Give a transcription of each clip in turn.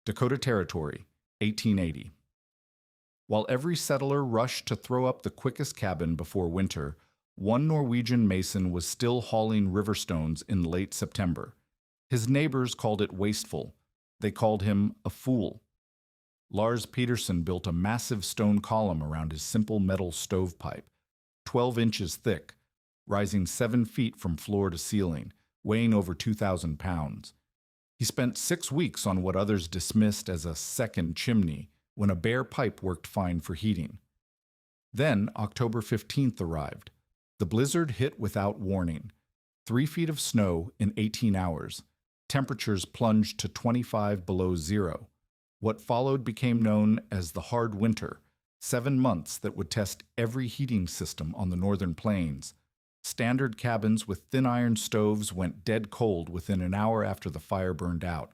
Dakota Territory, 1880. While every settler rushed to throw up the quickest cabin before winter, one Norwegian mason was still hauling river stones in late September. His neighbors called it wasteful. They called him a fool. Lars Peterson built a massive stone column around his simple metal stovepipe, 12 inches thick, rising 7 feet from floor to ceiling, weighing over 2,000 pounds. He spent 6 weeks on what others dismissed as a second chimney, when a bare pipe worked fine for heating. Then October 15th arrived. The blizzard hit without warning. 3 feet of snow in 18 hours. Temperatures plunged to 25 below zero. What followed became known as the hard winter, 7 months that would test every heating system on the northern plains. Standard cabins with thin iron stoves went dead cold within an hour after the fire burned out.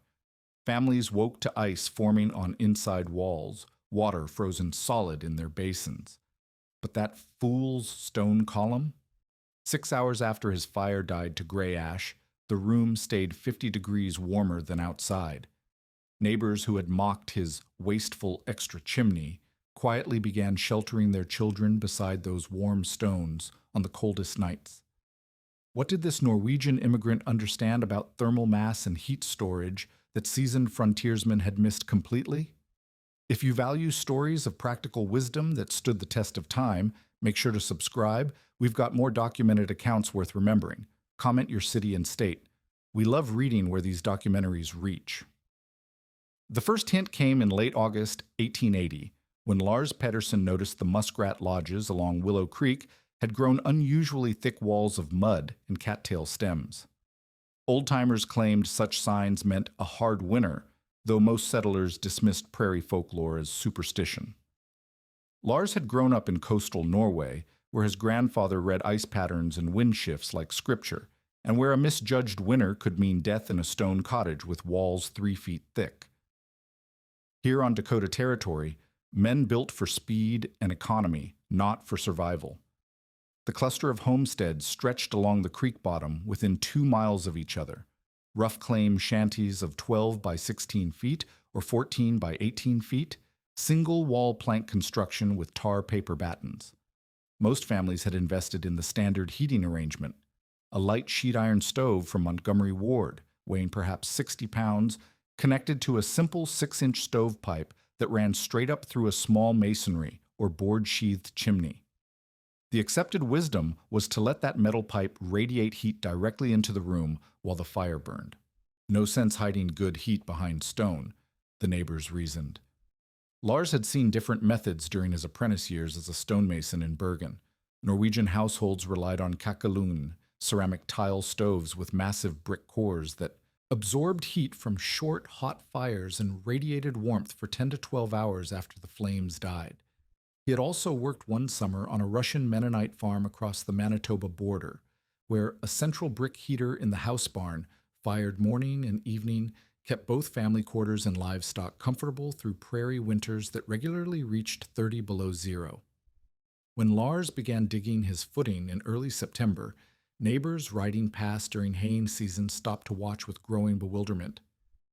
Families woke to ice forming on inside walls, water frozen solid in their basins. But that fool's stone column? 6 hours after his fire died to gray ash, the room stayed 50 degrees warmer than outside. Neighbors who had mocked his wasteful extra chimney quietly began sheltering their children beside those warm stones on the coldest nights. What did this Norwegian immigrant understand about thermal mass and heat storage that seasoned frontiersmen had missed completely? If you value stories of practical wisdom that stood the test of time, make sure to subscribe. We've got more documented accounts worth remembering. Comment your city and state. We love reading where these documentaries reach. The first hint came in late August 1880, when Lars Pedersen noticed the muskrat lodges along Willow Creek had grown unusually thick walls of mud and cattail stems. Old-timers claimed such signs meant a hard winter, though most settlers dismissed prairie folklore as superstition. Lars had grown up in coastal Norway, where his grandfather read ice patterns and wind shifts like scripture, and where a misjudged winter could mean death in a stone cottage with walls 3 feet thick. Here on Dakota Territory, men built for speed and economy, not for survival. The cluster of homesteads stretched along the creek bottom within 2 miles of each other, rough claim shanties of 12 by 16 feet or 14 by 18 feet, single wall plank construction with tar paper battens. Most families had invested in the standard heating arrangement, a light sheet iron stove from Montgomery Ward, weighing perhaps 60 pounds, connected to a simple 6-inch stovepipe that ran straight up through a small masonry or board-sheathed chimney. The accepted wisdom was to let that metal pipe radiate heat directly into the room while the fire burned. No sense hiding good heat behind stone, the neighbors reasoned. Lars had seen different methods during his apprentice years as a stonemason in Bergen. Norwegian households relied on kakkelun, ceramic tile stoves with massive brick cores that absorbed heat from short, hot fires and radiated warmth for 10 to 12 hours after the flames died. He had also worked one summer on a Russian Mennonite farm across the Manitoba border, where a central brick heater in the house barn, fired morning and evening, kept both family quarters and livestock comfortable through prairie winters that regularly reached 30 below zero. When Lars began digging his footing in early September, neighbors riding past during haying season stopped to watch with growing bewilderment.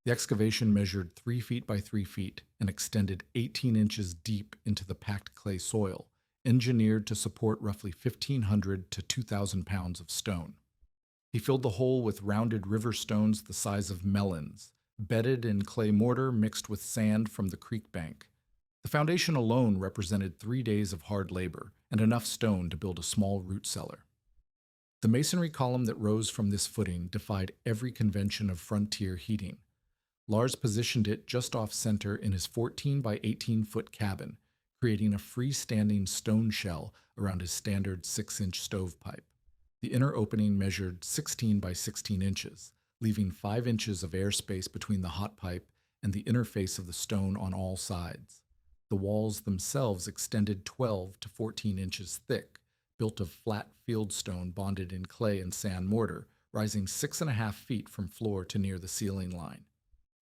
The excavation measured 3 feet by 3 feet and extended 18 inches deep into the packed clay soil, engineered to support roughly 1,500 to 2,000 pounds of stone. He filled the hole with rounded river stones the size of melons, bedded in clay mortar mixed with sand from the creek bank. The foundation alone represented 3 days of hard labor and enough stone to build a small root cellar. The masonry column that rose from this footing defied every convention of frontier heating. Lars positioned it just off-center in his 14 by 18-foot cabin, creating a freestanding stone shell around his standard 6-inch stovepipe. The inner opening measured 16 by 16 inches, leaving 5 inches of airspace between the hot pipe and the inner face of the stone on all sides. The walls themselves extended 12 to 14 inches thick, built of flat fieldstone bonded in clay and sand mortar, rising 6.5 feet from floor to near the ceiling line.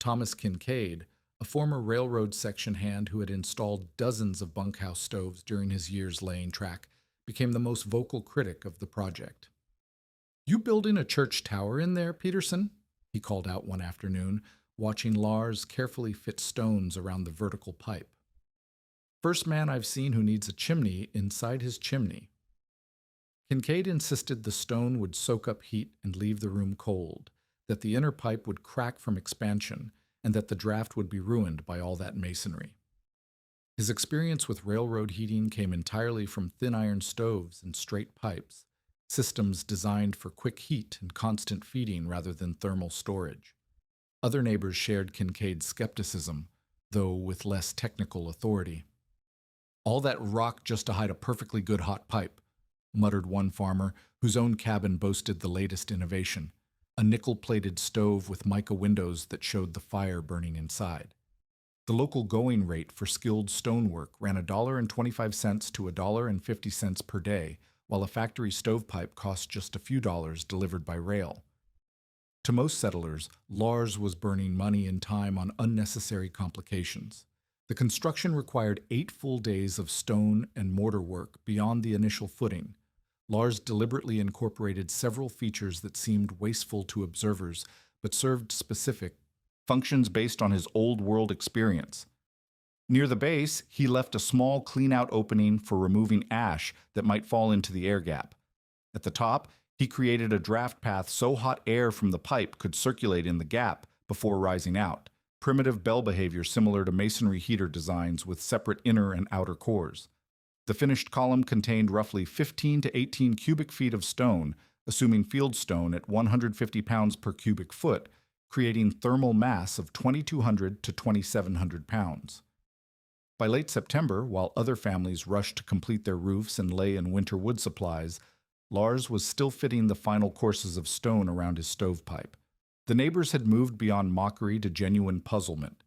Thomas Kincaid, a former railroad section hand who had installed dozens of bunkhouse stoves during his years laying track, became the most vocal critic of the project. "You building a church tower in there, Peterson?" he called out one afternoon, watching Lars carefully fit stones around the vertical pipe. First man I've seen who needs a chimney inside his chimney. Kincaid insisted the stone would soak up heat and leave the room cold, that the inner pipe would crack from expansion, and that the draft would be ruined by all that masonry. His experience with railroad heating came entirely from thin iron stoves and straight pipes, systems designed for quick heat and constant feeding rather than thermal storage. Other neighbors shared Kincaid's skepticism, though with less technical authority. "All that rock just to hide a perfectly good hot pipe," muttered one farmer whose own cabin boasted the latest innovation, a nickel-plated stove with mica windows that showed the fire burning inside. The local going rate for skilled stonework ran $1.25 to $1.50 per day, while a factory stovepipe cost just a few dollars delivered by rail. To most settlers, Lars was burning money and time on unnecessary complications. The construction required 8 full days of stone and mortar work beyond the initial footing. Lars deliberately incorporated several features that seemed wasteful to observers, but served specific functions based on his old-world experience. Near the base, he left a small clean-out opening for removing ash that might fall into the air gap. At the top, he created a draft path so hot air from the pipe could circulate in the gap before rising out, primitive bell behavior similar to masonry heater designs with separate inner and outer cores. The finished column contained roughly 15 to 18 cubic feet of stone, assuming field stone at 150 pounds per cubic foot, creating thermal mass of 2,200 to 2,700 pounds. By late September, while other families rushed to complete their roofs and lay in winter wood supplies, Lars was still fitting the final courses of stone around his stovepipe. The neighbors had moved beyond mockery to genuine puzzlement.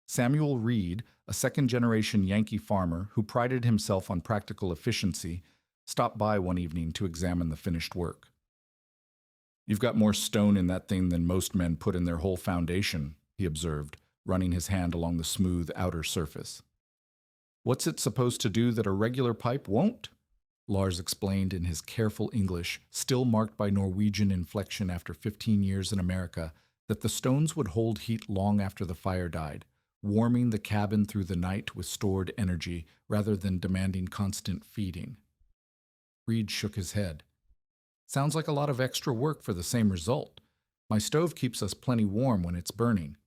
Samuel Reed, a second-generation Yankee farmer who prided himself on practical efficiency, stopped by one evening to examine the finished work. "You've got more stone in that thing than most men put in their whole foundation," he observed, running his hand along the smooth outer surface. "What's it supposed to do that a regular pipe won't?" Lars explained in his careful English, still marked by Norwegian inflection after 15 years in America, that the stones would hold heat long after the fire died, warming the cabin through the night with stored energy rather than demanding constant feeding. Reed shook his head. "Sounds like a lot of extra work for the same result. My stove keeps us plenty warm when it's burning."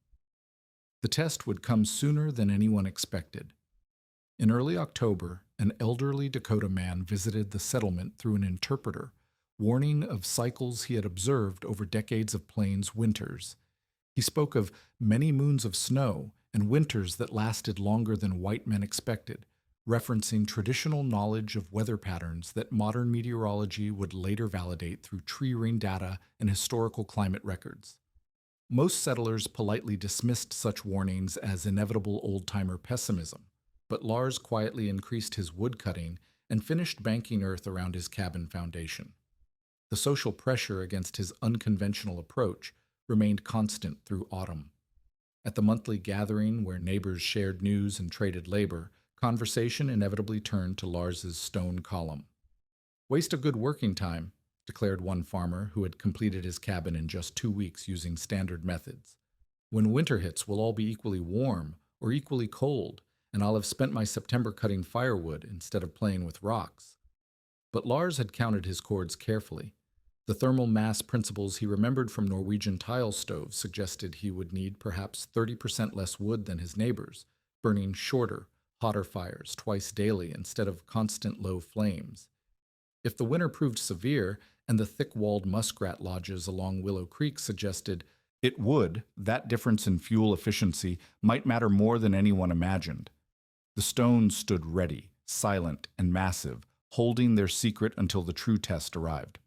The test would come sooner than anyone expected. In early October, an elderly Dakota man visited the settlement through an interpreter, warning of cycles he had observed over decades of plains winters. He spoke of many moons of snow and winters that lasted longer than white men expected, referencing traditional knowledge of weather patterns that modern meteorology would later validate through tree ring data and historical climate records. Most settlers politely dismissed such warnings as inevitable old-timer pessimism, but Lars quietly increased his wood cutting and finished banking earth around his cabin foundation. The social pressure against his unconventional approach remained constant through autumn. At the monthly gathering where neighbors shared news and traded labor, conversation inevitably turned to Lars's stone column. "Waste of good working time," declared one farmer who had completed his cabin in just 2 weeks using standard methods. "When winter hits, we'll all be equally warm or equally cold, and I'll have spent my September cutting firewood instead of playing with rocks." But Lars had counted his cords carefully. The thermal mass principles he remembered from Norwegian tile stoves suggested he would need perhaps 30% less wood than his neighbors, burning shorter, hotter fires twice daily instead of constant low flames. If the winter proved severe, and the thick-walled muskrat lodges along Willow Creek suggested it would, that difference in fuel efficiency might matter more than anyone imagined. The stones stood ready, silent and massive, holding their secret until the true test arrived.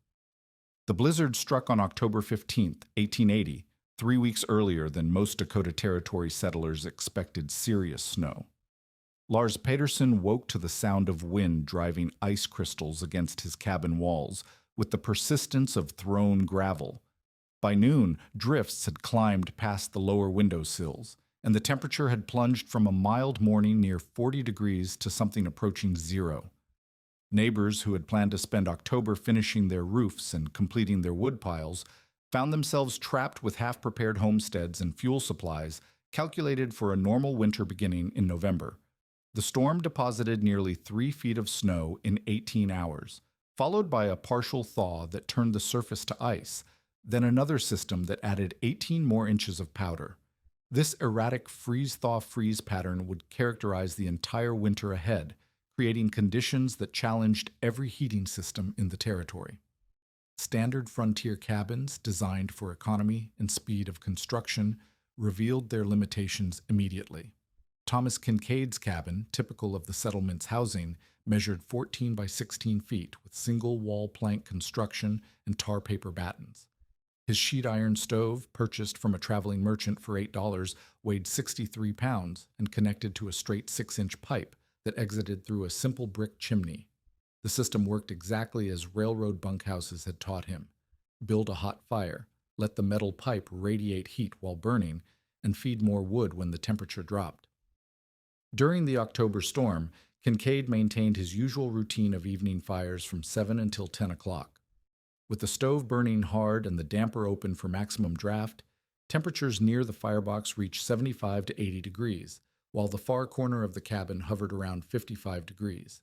The blizzard struck on October 15, 1880, 3 weeks earlier than most Dakota Territory settlers expected serious snow. Lars Pedersen woke to the sound of wind driving ice crystals against his cabin walls with the persistence of thrown gravel. By noon, drifts had climbed past the lower windowsills, and the temperature had plunged from a mild morning near 40 degrees to something approaching 0. Neighbors who had planned to spend October finishing their roofs and completing their wood piles found themselves trapped with half-prepared homesteads and fuel supplies calculated for a normal winter beginning in November. The storm deposited nearly 3 feet of snow in 18 hours, followed by a partial thaw that turned the surface to ice, then another system that added 18 more inches of powder. This erratic freeze-thaw-freeze pattern would characterize the entire winter ahead, creating conditions that challenged every heating system in the territory. Standard frontier cabins designed for economy and speed of construction revealed their limitations immediately. Thomas Kincaid's cabin, typical of the settlement's housing, measured 14 by 16 feet with single wall plank construction and tar paper battens. His sheet iron stove, purchased from a traveling merchant for $8, weighed 63 pounds and connected to a straight 6-inch pipe that exited through a simple brick chimney. The system worked exactly as railroad bunkhouses had taught him. Build a hot fire, let the metal pipe radiate heat while burning, and feed more wood when the temperature dropped. During the October storm, Kincaid maintained his usual routine of evening fires from 7 until 10 o'clock. With the stove burning hard and the damper open for maximum draft, temperatures near the firebox reached 75 to 80 degrees, while the far corner of the cabin hovered around 55 degrees.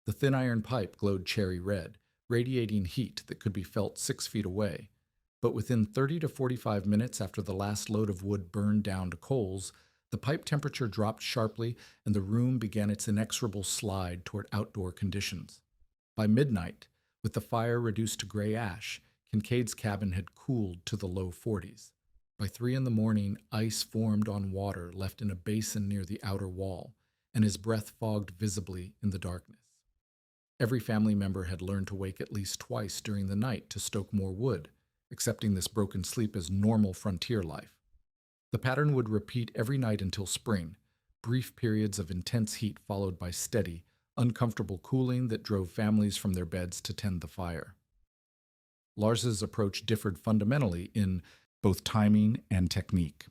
The thin iron pipe glowed cherry red, radiating heat that could be felt 6 feet away. But within 30 to 45 minutes after the last load of wood burned down to coals, the pipe temperature dropped sharply and the room began its inexorable slide toward outdoor conditions. By midnight, with the fire reduced to gray ash, Kincaid's cabin had cooled to the low 40s. By 3 in the morning, ice formed on water left in a basin near the outer wall, and his breath fogged visibly in the darkness. Every family member had learned to wake at least twice during the night to stoke more wood, accepting this broken sleep as normal frontier life. The pattern would repeat every night until spring, brief periods of intense heat followed by steady, uncomfortable cooling that drove families from their beds to tend the fire. Lars's approach differed fundamentally in both timing and technique.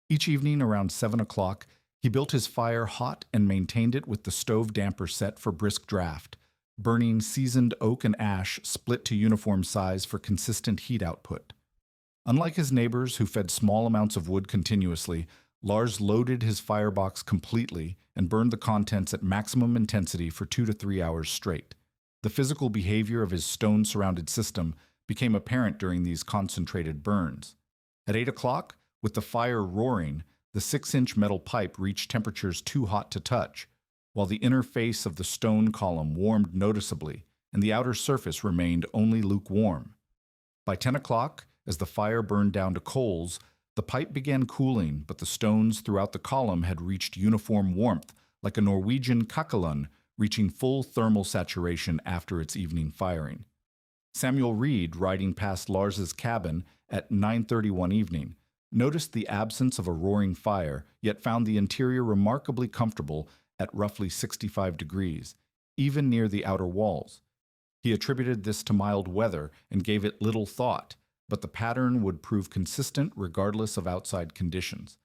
Each evening around 7 o'clock, he built his fire hot and maintained it with the stove damper set for brisk draft, burning seasoned oak and ash split to uniform size for consistent heat output. Unlike his neighbors who fed small amounts of wood continuously, Lars loaded his firebox completely and burned the contents at maximum intensity for 2 to 3 hours straight. The physical behavior of his stone-surrounded system became apparent during these concentrated burns. At 8 o'clock, with the fire roaring, the 6-inch metal pipe reached temperatures too hot to touch, while the inner face of the stone column warmed noticeably and the outer surface remained only lukewarm. By 10 o'clock, as the fire burned down to coals, the pipe began cooling, but the stones throughout the column had reached uniform warmth, like a Norwegian kakkelovn reaching full thermal saturation after its evening firing. Samuel Reed, riding past Lars's cabin at 9:30 one evening, noticed the absence of a roaring fire, yet found the interior remarkably comfortable at roughly 65 degrees, even near the outer walls. He attributed this to mild weather and gave it little thought, but the pattern would prove consistent regardless of outside conditions.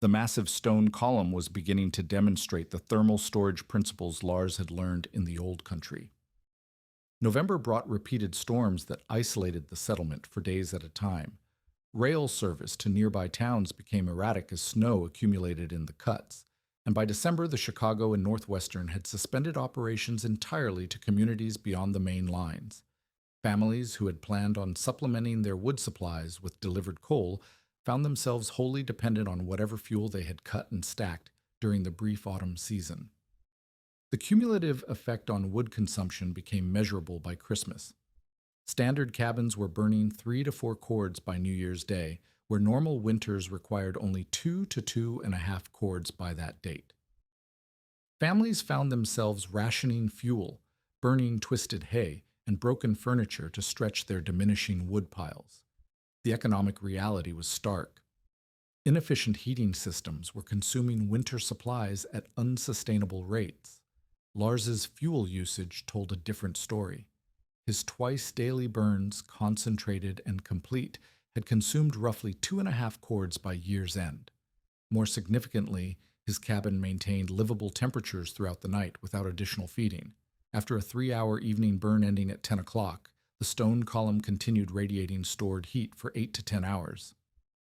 The massive stone column was beginning to demonstrate the thermal storage principles Lars had learned in the old country. November brought repeated storms that isolated the settlement for days at a time. Rail service to nearby towns became erratic as snow accumulated in the cuts, and by December the Chicago and Northwestern had suspended operations entirely to communities beyond the main lines. Families who had planned on supplementing their wood supplies with delivered coal found themselves wholly dependent on whatever fuel they had cut and stacked during the brief autumn season. The cumulative effect on wood consumption became measurable by Christmas. Standard cabins were burning 3 to 4 cords by New Year's Day, where normal winters required only 2 to 2.5 cords by that date. Families found themselves rationing fuel, burning twisted hay, and broken furniture to stretch their diminishing wood piles. The economic reality was stark. Inefficient heating systems were consuming winter supplies at unsustainable rates. Lars's fuel usage told a different story. His twice daily burns, concentrated and complete, had consumed roughly 2.5 cords by year's end. More significantly, his cabin maintained livable temperatures throughout the night without additional feeding. After a 3-hour evening burn ending at 10 o'clock, The stone column continued radiating stored heat for 8 to 10 hours.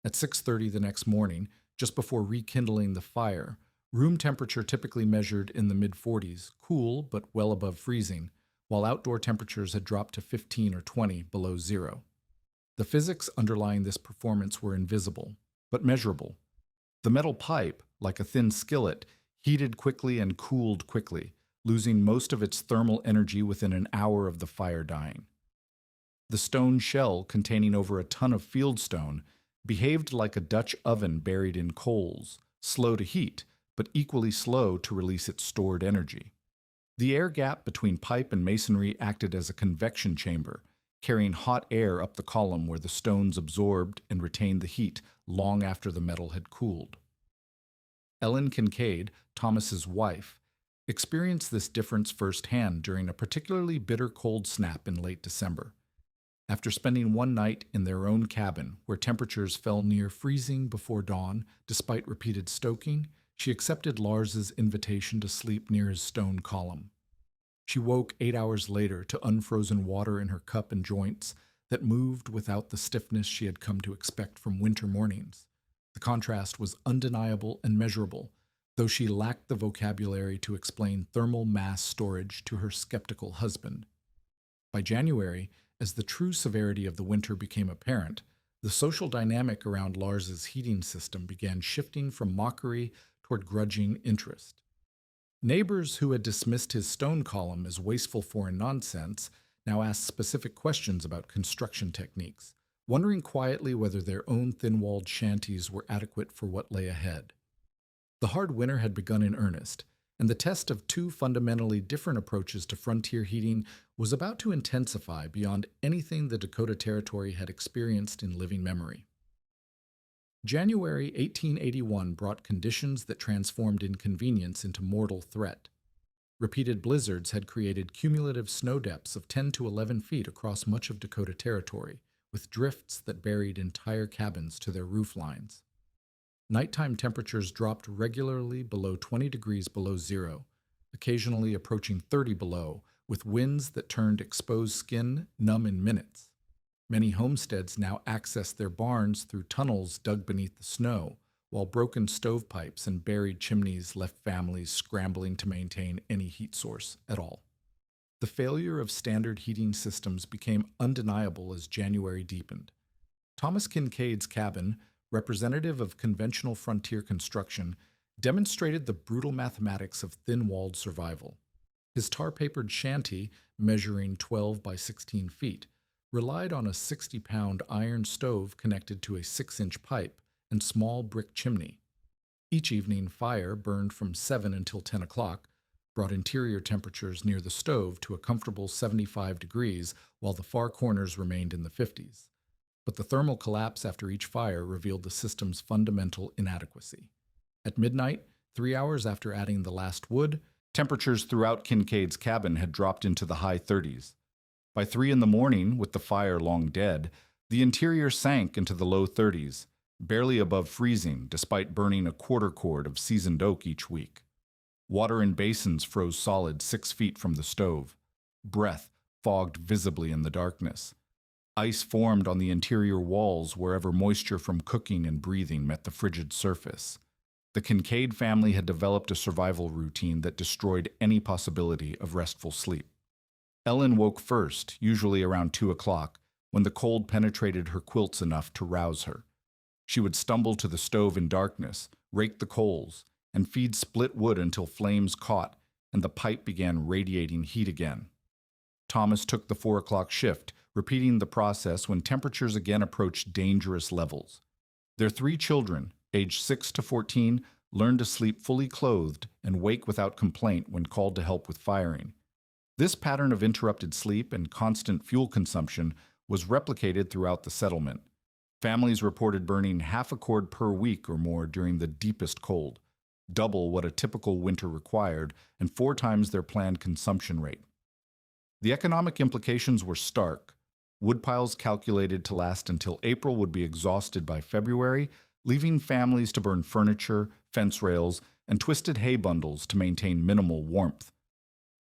At 6:30 the next morning, just before rekindling the fire, room temperature typically measured in the mid-40s, cool but well above freezing, while outdoor temperatures had dropped to 15 or 20 below zero. The physics underlying this performance were invisible, but measurable. The metal pipe, like a thin skillet, heated quickly and cooled quickly, losing most of its thermal energy within an hour of the fire dying. The stone shell, containing over a ton of fieldstone, behaved like a Dutch oven buried in coals, slow to heat, but equally slow to release its stored energy. The air gap between pipe and masonry acted as a convection chamber, carrying hot air up the column where the stones absorbed and retained the heat long after the metal had cooled. Ellen Kincaid, Thomas's wife, experienced this difference firsthand during a particularly bitter cold snap in late December. After spending one night in their own cabin, where temperatures fell near freezing before dawn despite repeated stoking, she accepted Lars's invitation to sleep near his stone column. She woke 8 hours later to unfrozen water in her cup and joints that moved without the stiffness she had come to expect from winter mornings. The contrast was undeniable and measurable, though she lacked the vocabulary to explain thermal mass storage to her skeptical husband. By January, as the true severity of the winter became apparent, the social dynamic around Lars's heating system began shifting from mockery toward grudging interest. Neighbors who had dismissed his stone column as wasteful foreign nonsense now asked specific questions about construction techniques, wondering quietly whether their own thin-walled shanties were adequate for what lay ahead. The hard winter had begun in earnest, and the test of two fundamentally different approaches to frontier heating was about to intensify beyond anything the Dakota Territory had experienced in living memory. January 1881 brought conditions that transformed inconvenience into mortal threat. Repeated blizzards had created cumulative snow depths of 10 to 11 feet across much of Dakota Territory, with drifts that buried entire cabins to their roof lines. Nighttime temperatures dropped regularly below 20 degrees below zero, occasionally approaching 30 below, with winds that turned exposed skin numb in minutes. Many homesteads now accessed their barns through tunnels dug beneath the snow, while broken stovepipes and buried chimneys left families scrambling to maintain any heat source at all. The failure of standard heating systems became undeniable as January deepened. Thomas Kincaid's cabin, representative of conventional frontier construction, demonstrated the brutal mathematics of thin-walled survival. His tar-papered shanty, measuring 12 by 16 feet, relied on a 60-pound iron stove connected to a 6-inch pipe and small brick chimney. Each evening, fire burned from 7 until 10 o'clock, brought interior temperatures near the stove to a comfortable 75 degrees while the far corners remained in the 50s. But the thermal collapse after each fire revealed the system's fundamental inadequacy. At midnight, 3 hours after adding the last wood, temperatures throughout Kincaid's cabin had dropped into the high 30s. By 3 in the morning, with the fire long dead, the interior sank into the low 30s, barely above freezing despite burning a quarter cord of seasoned oak each week. Water in basins froze solid 6 feet from the stove. Breath fogged visibly in the darkness. Ice formed on the interior walls wherever moisture from cooking and breathing met the frigid surface. The Kincaid family had developed a survival routine that destroyed any possibility of restful sleep. Ellen woke first, usually around 2 o'clock, when the cold penetrated her quilts enough to rouse her. She would stumble to the stove in darkness, rake the coals, and feed split wood until flames caught and the pipe began radiating heat again. Thomas took the 4 o'clock shift, repeating the process when temperatures again approached dangerous levels. Their 3 children, aged 6 to 14, learned to sleep fully clothed and wake without complaint when called to help with firing. This pattern of interrupted sleep and constant fuel consumption was replicated throughout the settlement. Families reported burning half a cord per week or more during the deepest cold, double what a typical winter required, and 4 times their planned consumption rate. The economic implications were stark. Woodpiles calculated to last until April would be exhausted by February, leaving families to burn furniture, fence rails, and twisted hay bundles to maintain minimal warmth.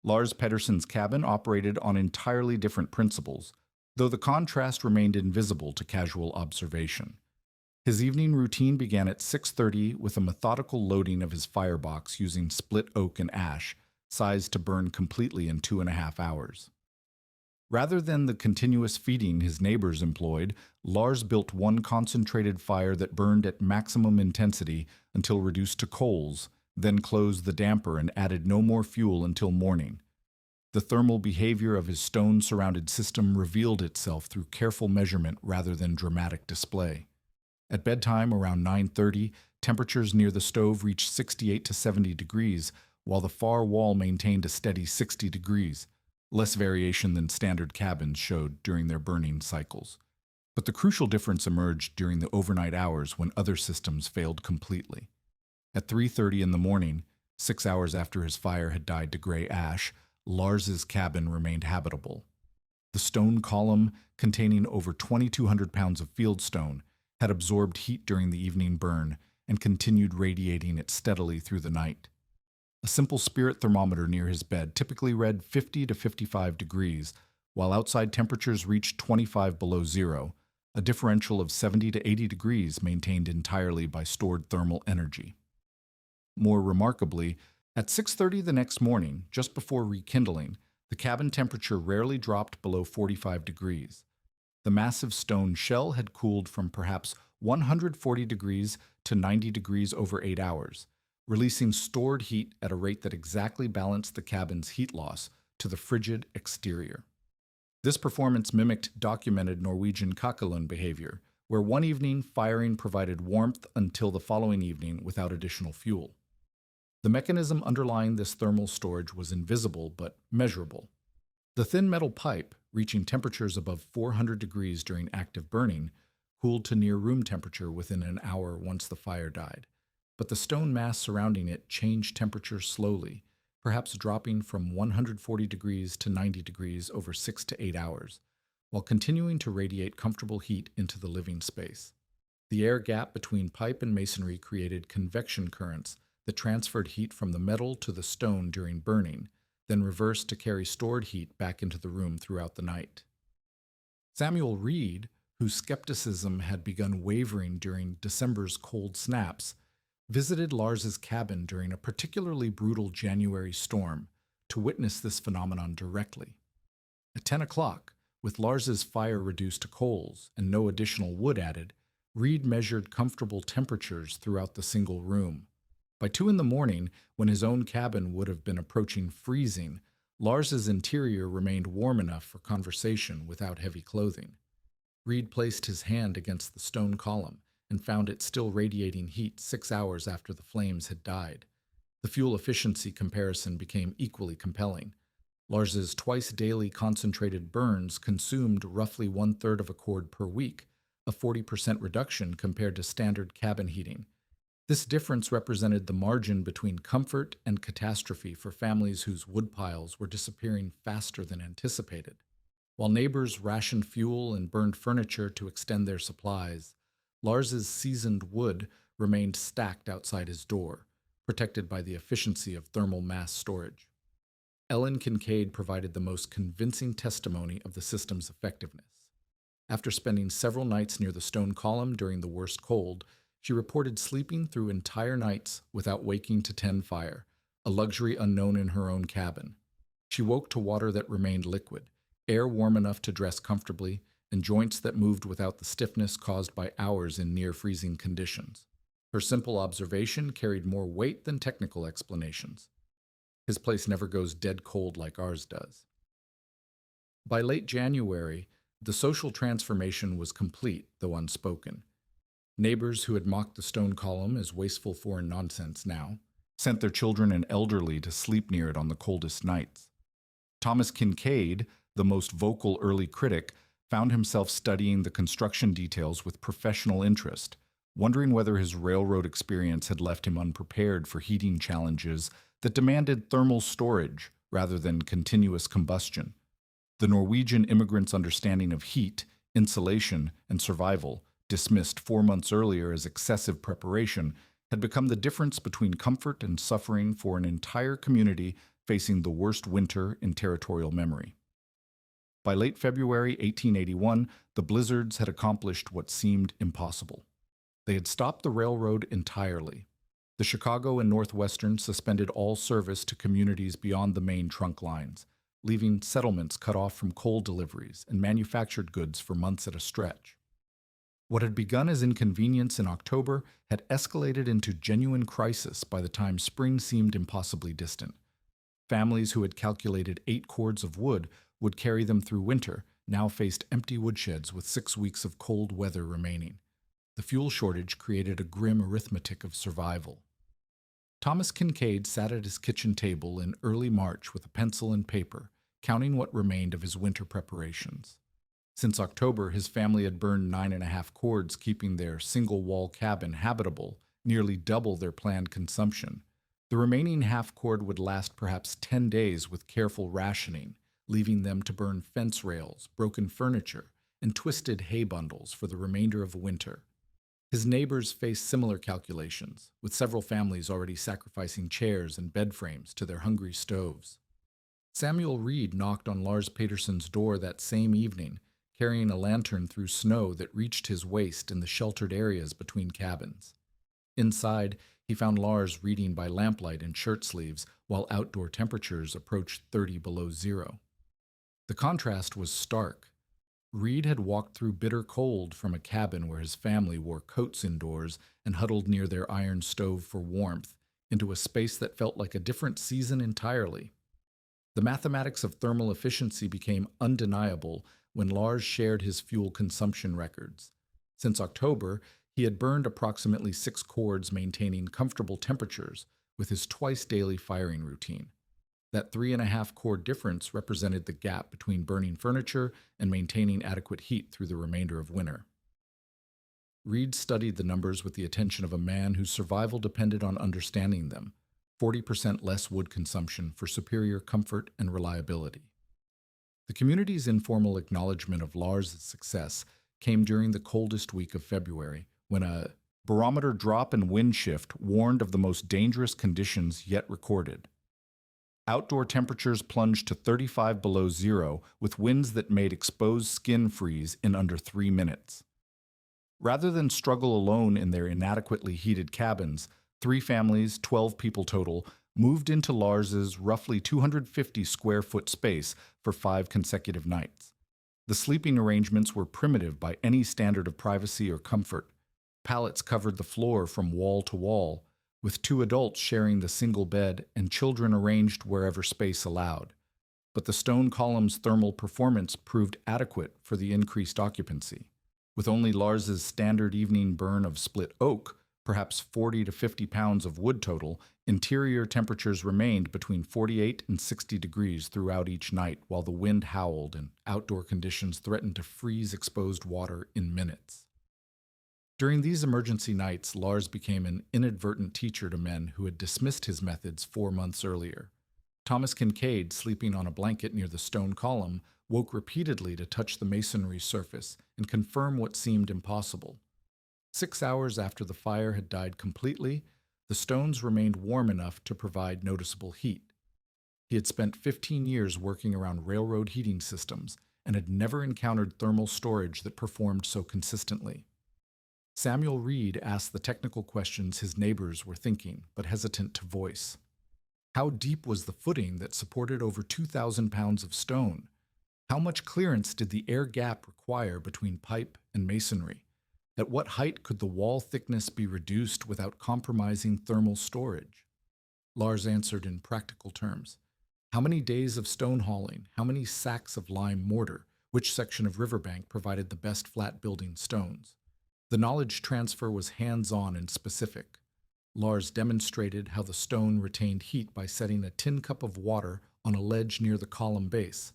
Lars Pedersen's cabin operated on entirely different principles, though the contrast remained invisible to casual observation. His evening routine began at 6:30 with a methodical loading of his firebox using split oak and ash, sized to burn completely in 2.5 hours. Rather than the continuous feeding his neighbors employed, Lars built one concentrated fire that burned at maximum intensity until reduced to coals, then closed the damper and added no more fuel until morning. The thermal behavior of his stone-surrounded system revealed itself through careful measurement rather than dramatic display. At bedtime, around 9:30, temperatures near the stove reached 68 to 70 degrees, while the far wall maintained a steady 60 degrees, less variation than standard cabins showed during their burning cycles. But the crucial difference emerged during the overnight hours when other systems failed completely. At 3:30 in the morning, 6 hours after his fire had died to gray ash, Lars's cabin remained habitable. The stone column, containing over 2,200 pounds of fieldstone, had absorbed heat during the evening burn and continued radiating it steadily through the night. A simple spirit thermometer near his bed typically read 50 to 55 degrees, while outside temperatures reached 25 below zero, a differential of 70 to 80 degrees maintained entirely by stored thermal energy. More remarkably, at 6:30 the next morning, just before rekindling, the cabin temperature rarely dropped below 45 degrees. The massive stone shell had cooled from perhaps 140 degrees to 90 degrees over 8 hours, releasing stored heat at a rate that exactly balanced the cabin's heat loss to the frigid exterior. This performance mimicked documented Norwegian kakkelund behavior, where one evening firing provided warmth until the following evening without additional fuel. The mechanism underlying this thermal storage was invisible but measurable. The thin metal pipe, reaching temperatures above 400 degrees during active burning, cooled to near room temperature within an hour once the fire died. But the stone mass surrounding it changed temperature slowly, perhaps dropping from 140 degrees to 90 degrees over 6 to 8 hours, while continuing to radiate comfortable heat into the living space. The air gap between pipe and masonry created convection currents that transferred heat from the metal to the stone during burning, then reversed to carry stored heat back into the room throughout the night. Samuel Reed, whose skepticism had begun wavering during December's cold snaps, visited Lars's cabin during a particularly brutal January storm to witness this phenomenon directly. At 10 o'clock, with Lars's fire reduced to coals and no additional wood added, Reed measured comfortable temperatures throughout the single room. By 2 in the morning, when his own cabin would have been approaching freezing, Lars's interior remained warm enough for conversation without heavy clothing. Reed placed his hand against the stone column and found it still radiating heat 6 hours after the flames had died. The fuel efficiency comparison became equally compelling. Lars's twice-daily concentrated burns consumed roughly 1/3 of a cord per week, a 40% reduction compared to standard cabin heating. This difference represented the margin between comfort and catastrophe for families whose woodpiles were disappearing faster than anticipated. While neighbors rationed fuel and burned furniture to extend their supplies, Lars's seasoned wood remained stacked outside his door, protected by the efficiency of thermal mass storage. Ellen Kincaid provided the most convincing testimony of the system's effectiveness. After spending several nights near the stone column during the worst cold, she reported sleeping through entire nights without waking to tend fire, a luxury unknown in her own cabin. She woke to water that remained liquid, air warm enough to dress comfortably, and joints that moved without the stiffness caused by hours in near-freezing conditions. Her simple observation carried more weight than technical explanations. His place never goes dead cold like ours does. By late January, the social transformation was complete, though unspoken. Neighbors who had mocked the stone column as wasteful foreign nonsense now sent their children and elderly to sleep near it on the coldest nights. Thomas Kincaid, the most vocal early critic, found himself studying the construction details with professional interest, wondering whether his railroad experience had left him unprepared for heating challenges that demanded thermal storage rather than continuous combustion. The Norwegian immigrants' understanding of heat, insulation, and survival, dismissed 4 months earlier as excessive preparation, had become the difference between comfort and suffering for an entire community facing the worst winter in territorial memory. By late February 1881, the blizzards had accomplished what seemed impossible. They had stopped the railroad entirely. The Chicago and Northwestern suspended all service to communities beyond the main trunk lines, leaving settlements cut off from coal deliveries and manufactured goods for months at a stretch. What had begun as inconvenience in October had escalated into genuine crisis by the time spring seemed impossibly distant. Families who had calculated 8 cords of wood would carry them through winter now faced empty woodsheds with 6 weeks of cold weather remaining. The fuel shortage created a grim arithmetic of survival. Thomas Kincaid sat at his kitchen table in early March with a pencil and paper, counting what remained of his winter preparations. Since October, his family had burned 9.5 cords, keeping their single-wall cabin habitable, nearly double their planned consumption. The remaining half cord would last perhaps 10 days with careful rationing, leaving them to burn fence rails, broken furniture, and twisted hay bundles for the remainder of winter. His neighbors faced similar calculations, with several families already sacrificing chairs and bed frames to their hungry stoves. Samuel Reed knocked on Lars Peterson's door that same evening, carrying a lantern through snow that reached his waist in the sheltered areas between cabins. Inside, he found Lars reading by lamplight in shirt sleeves while outdoor temperatures approached 30 below zero. The contrast was stark. Reed had walked through bitter cold from a cabin where his family wore coats indoors and huddled near their iron stove for warmth into a space that felt like a different season entirely. The mathematics of thermal efficiency became undeniable when Lars shared his fuel consumption records. Since October, he had burned approximately 6 cords, maintaining comfortable temperatures with his twice-daily firing routine. That 3.5 cord difference represented the gap between burning furniture and maintaining adequate heat through the remainder of winter. Reed studied the numbers with the attention of a man whose survival depended on understanding them. 40% less wood consumption for superior comfort and reliability. The community's informal acknowledgement of Lars' success came during the coldest week of February, when a barometer drop and wind shift warned of the most dangerous conditions yet recorded. Outdoor temperatures plunged to 35 below zero, with winds that made exposed skin freeze in under 3 minutes. Rather than struggle alone in their inadequately heated cabins, 3 families, 12 people total, moved into Lars's roughly 250 square foot space for 5 consecutive nights. The sleeping arrangements were primitive by any standard of privacy or comfort. Pallets covered the floor from wall to wall, with 2 adults sharing the single bed and children arranged wherever space allowed. But the stone column's thermal performance proved adequate for the increased occupancy. With only Lars's standard evening burn of split oak, perhaps 40 to 50 pounds of wood total, interior temperatures remained between 48 and 60 degrees throughout each night while the wind howled and outdoor conditions threatened to freeze exposed water in minutes. During these emergency nights, Lars became an inadvertent teacher to men who had dismissed his methods 4 months earlier. Thomas Kincaid, sleeping on a blanket near the stone column, woke repeatedly to touch the masonry surface and confirm what seemed impossible. 6 hours after the fire had died completely, the stones remained warm enough to provide noticeable heat. He had spent 15 years working around railroad heating systems and had never encountered thermal storage that performed so consistently. Samuel Reed asked the technical questions his neighbors were thinking, but hesitant to voice. How deep was the footing that supported over 2,000 pounds of stone? How much clearance did the air gap require between pipe and masonry? At what height could the wall thickness be reduced without compromising thermal storage? Lars answered in practical terms. How many days of stone hauling? How many sacks of lime mortar? Which section of riverbank provided the best flat building stones? The knowledge transfer was hands-on and specific. Lars demonstrated how the stone retained heat by setting a tin cup of water on a ledge near the column base.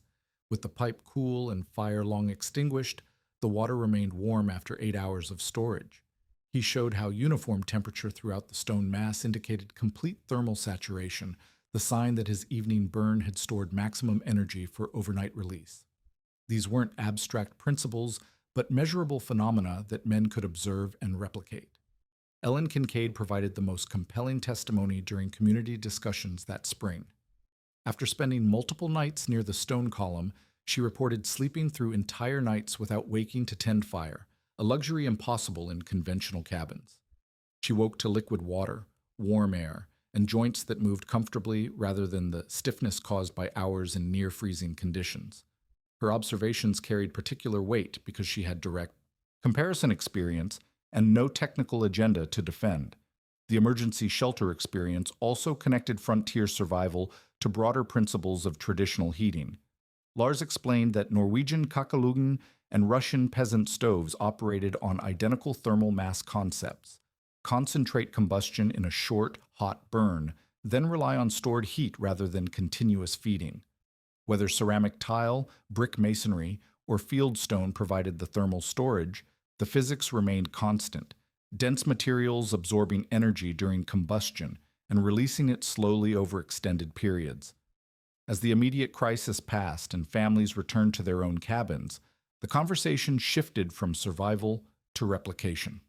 With the pipe cool and fire long extinguished, the water remained warm after 8 hours of storage. He showed how uniform temperature throughout the stone mass indicated complete thermal saturation, the sign that his evening burn had stored maximum energy for overnight release. These weren't abstract principles, but measurable phenomena that men could observe and replicate. Ellen Kincaid provided the most compelling testimony during community discussions that spring. After spending multiple nights near the stone column, She reported sleeping through entire nights without waking to tend fire, a luxury impossible in conventional cabins. She woke to liquid water, warm air, and joints that moved comfortably rather than the stiffness caused by hours in near-freezing conditions. Her observations carried particular weight because she had direct comparison experience and no technical agenda to defend. The emergency shelter experience also connected frontier survival to broader principles of traditional heating. Lars explained that Norwegian kakkelugen and Russian peasant stoves operated on identical thermal mass concepts: concentrate combustion in a short, hot burn, then rely on stored heat rather than continuous feeding. Whether ceramic tile, brick masonry, or field stone provided the thermal storage, the physics remained constant: dense materials absorbing energy during combustion and releasing it slowly over extended periods. As the immediate crisis passed and families returned to their own cabins, the conversation shifted from survival to replication.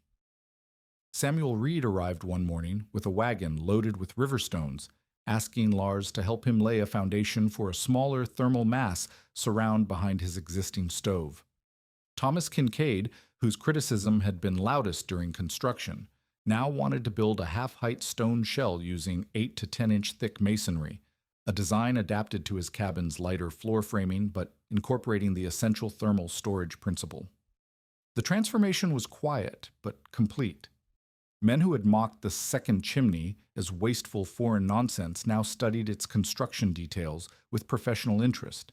Samuel Reed arrived one morning with a wagon loaded with river stones, asking Lars to help him lay a foundation for a smaller thermal mass surround behind his existing stove. Thomas Kincaid, whose criticism had been loudest during construction, now wanted to build a half-height stone shell using 8 to 10-inch thick masonry, a design adapted to his cabin's lighter floor framing but incorporating the essential thermal storage principle. The transformation was quiet but complete. Men who had mocked the second chimney as wasteful foreign nonsense now studied its construction details with professional interest.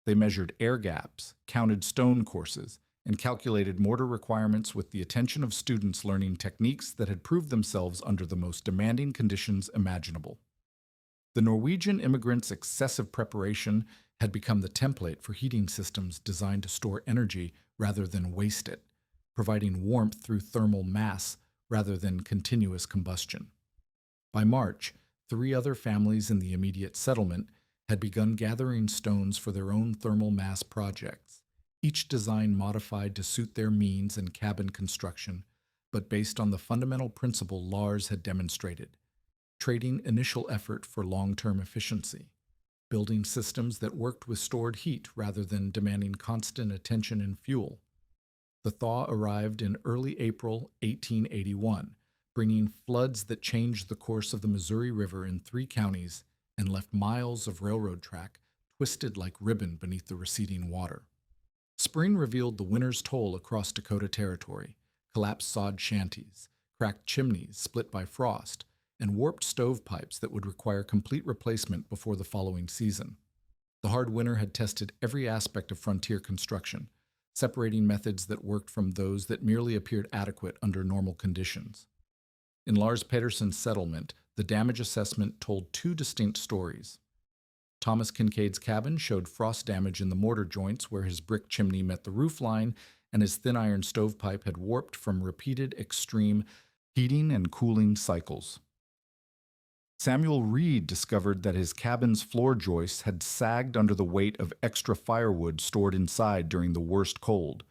They measured air gaps, counted stone courses, and calculated mortar requirements with the attention of students learning techniques that had proved themselves under the most demanding conditions imaginable. The Norwegian immigrants' excessive preparation had become the template for heating systems designed to store energy rather than waste it, providing warmth through thermal mass rather than continuous combustion. By March, 3 other families in the immediate settlement had begun gathering stones for their own thermal mass projects, each design modified to suit their means and cabin construction, but based on the fundamental principle Lars had demonstrated: trading initial effort for long-term efficiency, building systems that worked with stored heat rather than demanding constant attention and fuel. The thaw arrived in early April 1881, bringing floods that changed the course of the Missouri River in 3 counties and left miles of railroad track twisted like ribbon beneath the receding water. Spring revealed the winter's toll across Dakota Territory: collapsed sod shanties, cracked chimneys split by frost, and warped stovepipes that would require complete replacement before the following season. The hard winter had tested every aspect of frontier construction, separating methods that worked from those that merely appeared adequate under normal conditions. In Lars Pedersen's settlement, the damage assessment told 2 distinct stories. Thomas Kincaid's cabin showed frost damage in the mortar joints where his brick chimney met the roof line, and his thin iron stovepipe had warped from repeated extreme heating and cooling cycles. Samuel Reed discovered that his cabin's floor joists had sagged under the weight of extra firewood stored inside during the worst cold,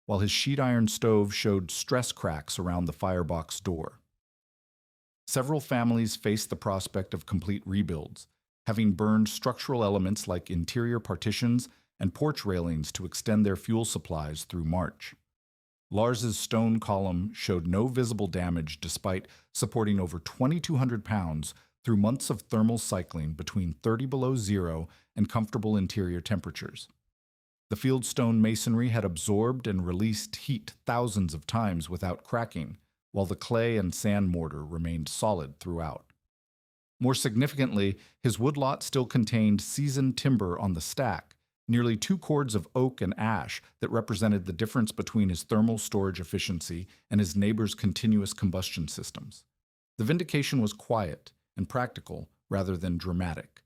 while his sheet iron stove showed stress cracks around the firebox door. Several families faced the prospect of complete rebuilds, having burned structural elements like interior partitions and porch railings to extend their fuel supplies through March. Lars's stone column showed no visible damage despite supporting over 2,200 pounds through months of thermal cycling between 30 below zero and comfortable interior temperatures. The fieldstone masonry had absorbed and released heat thousands of times without cracking, while the clay and sand mortar remained solid throughout. More significantly, his woodlot still contained seasoned timber on the stack, nearly 2 cords of oak and ash that represented the difference between his thermal storage efficiency and his neighbor's continuous combustion systems. The Vindication was quiet and practical rather than dramatic.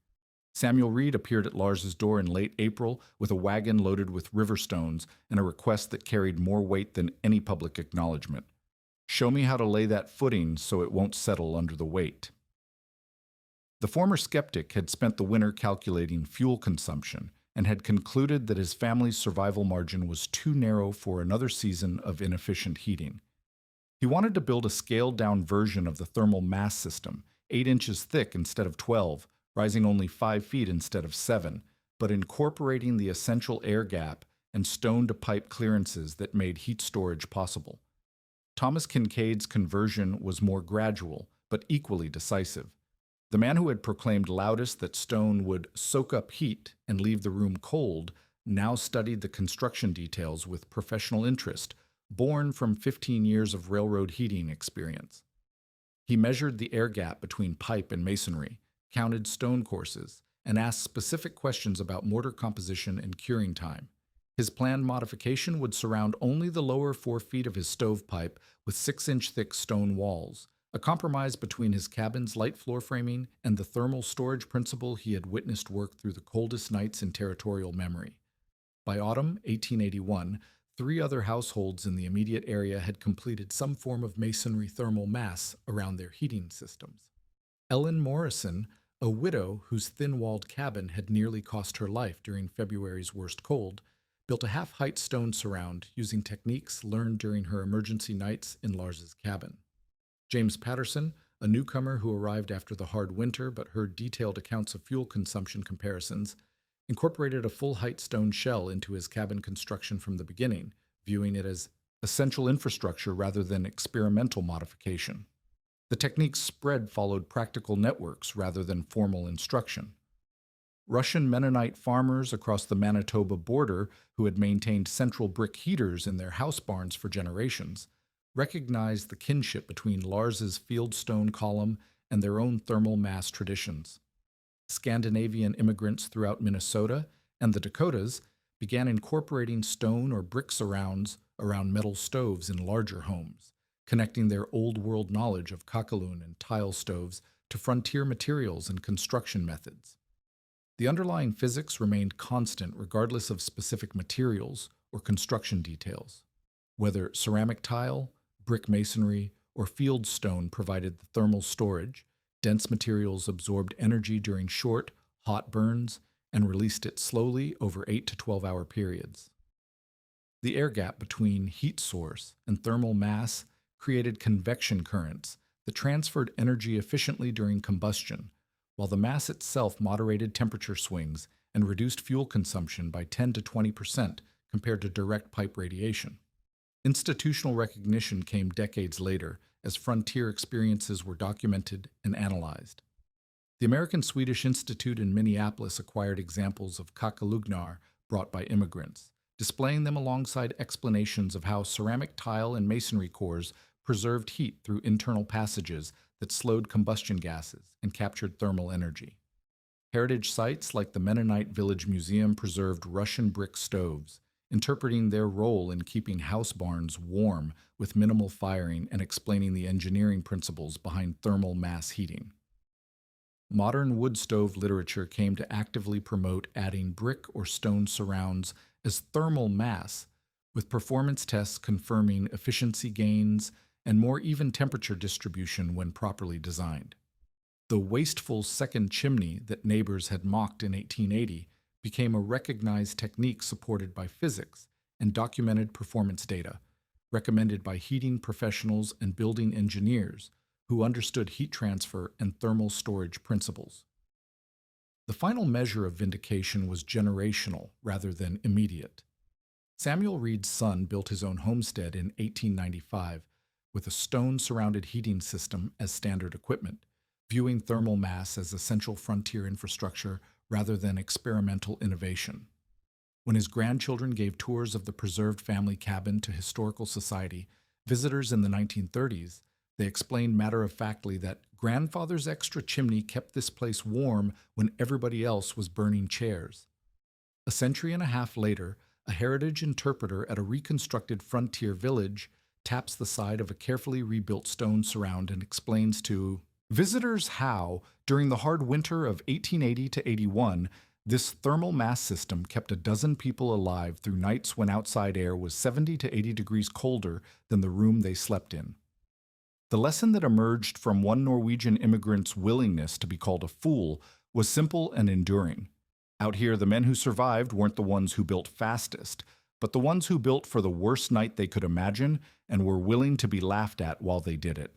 Samuel Reed appeared at Lars's door in late April with a wagon loaded with river stones and a request that carried more weight than any public acknowledgement: "Show me how to lay that footing so it won't settle under the weight." The former skeptic had spent the winter calculating fuel consumption and had concluded that his family's survival margin was too narrow for another season of inefficient heating. He wanted to build a scaled-down version of the thermal mass system, 8 inches thick instead of 12, rising only 5 feet instead of 7, but incorporating the essential air gap and stone-to-pipe clearances that made heat storage possible. Thomas Kincaid's conversion was more gradual, but equally decisive. The man who had proclaimed loudest that stone would soak up heat and leave the room cold now studied the construction details with professional interest, born from 15 years of railroad heating experience. He measured the air gap between pipe and masonry, counted stone courses, and asked specific questions about mortar composition and curing time. His planned modification would surround only the lower 4 feet of his stovepipe with 6-inch thick stone walls, a compromise between his cabin's light floor framing and the thermal storage principle he had witnessed work through the coldest nights in territorial memory. By autumn 1881, 3 other households in the immediate area had completed some form of masonry thermal mass around their heating systems. Ellen Morrison, a widow whose thin-walled cabin had nearly cost her life during February's worst cold, built a half-height stone surround using techniques learned during her emergency nights in Lars's cabin. James Patterson, a newcomer who arrived after the hard winter but heard detailed accounts of fuel consumption comparisons, incorporated a full-height stone shell into his cabin construction from the beginning, viewing it as essential infrastructure rather than experimental modification. The technique's spread followed practical networks rather than formal instruction. Russian Mennonite farmers across the Manitoba border, who had maintained central brick heaters in their house barns for generations, recognized the kinship between Lars's fieldstone column and their own thermal mass traditions. Scandinavian immigrants throughout Minnesota and the Dakotas began incorporating stone or brick surrounds around metal stoves in larger homes, connecting their Old World knowledge of kakaloon and tile stoves to frontier materials and construction methods. The underlying physics remained constant regardless of specific materials or construction details. Whether ceramic tile, brick masonry, or field stone provided the thermal storage, dense materials absorbed energy during short, hot burns and released it slowly over 8 to 12-hour periods. The air gap between heat source and thermal mass created convection currents that transferred energy efficiently during combustion, while the mass itself moderated temperature swings and reduced fuel consumption by 10 to 20% compared to direct pipe radiation. Institutional recognition came decades later as frontier experiences were documented and analyzed. The American-Swedish Institute in Minneapolis acquired examples of kakalugnar brought by immigrants, displaying them alongside explanations of how ceramic tile and masonry cores preserved heat through internal passages that slowed combustion gases and captured thermal energy. Heritage sites like the Mennonite Village Museum preserved Russian brick stoves, interpreting their role in keeping house barns warm with minimal firing and explaining the engineering principles behind thermal mass heating. Modern wood stove literature came to actively promote adding brick or stone surrounds as thermal mass, with performance tests confirming efficiency gains and more even temperature distribution when properly designed. The wasteful second chimney that neighbors had mocked in 1880 became a recognized technique supported by physics and documented performance data, recommended by heating professionals and building engineers who understood heat transfer and thermal storage principles. The final measure of vindication was generational rather than immediate. Samuel Reed's son built his own homestead in 1895 with a stone-surrounded heating system as standard equipment, viewing thermal mass as essential frontier infrastructure rather than experimental innovation. When his grandchildren gave tours of the preserved family cabin to historical society, visitors in the 1930s, they explained matter-of-factly that grandfather's extra chimney kept this place warm when everybody else was burning chairs. A century and a half later, a heritage interpreter at a reconstructed frontier village taps the side of a carefully rebuilt stone surround and explains to visitors how, during the hard winter of 1880 to 81, this thermal mass system kept a dozen people alive through nights when outside air was 70 to 80 degrees colder than the room they slept in. The lesson that emerged from one Norwegian immigrant's willingness to be called a fool was simple and enduring. Out here, the men who survived weren't the ones who built fastest, but the ones who built for the worst night they could imagine and were willing to be laughed at while they did it.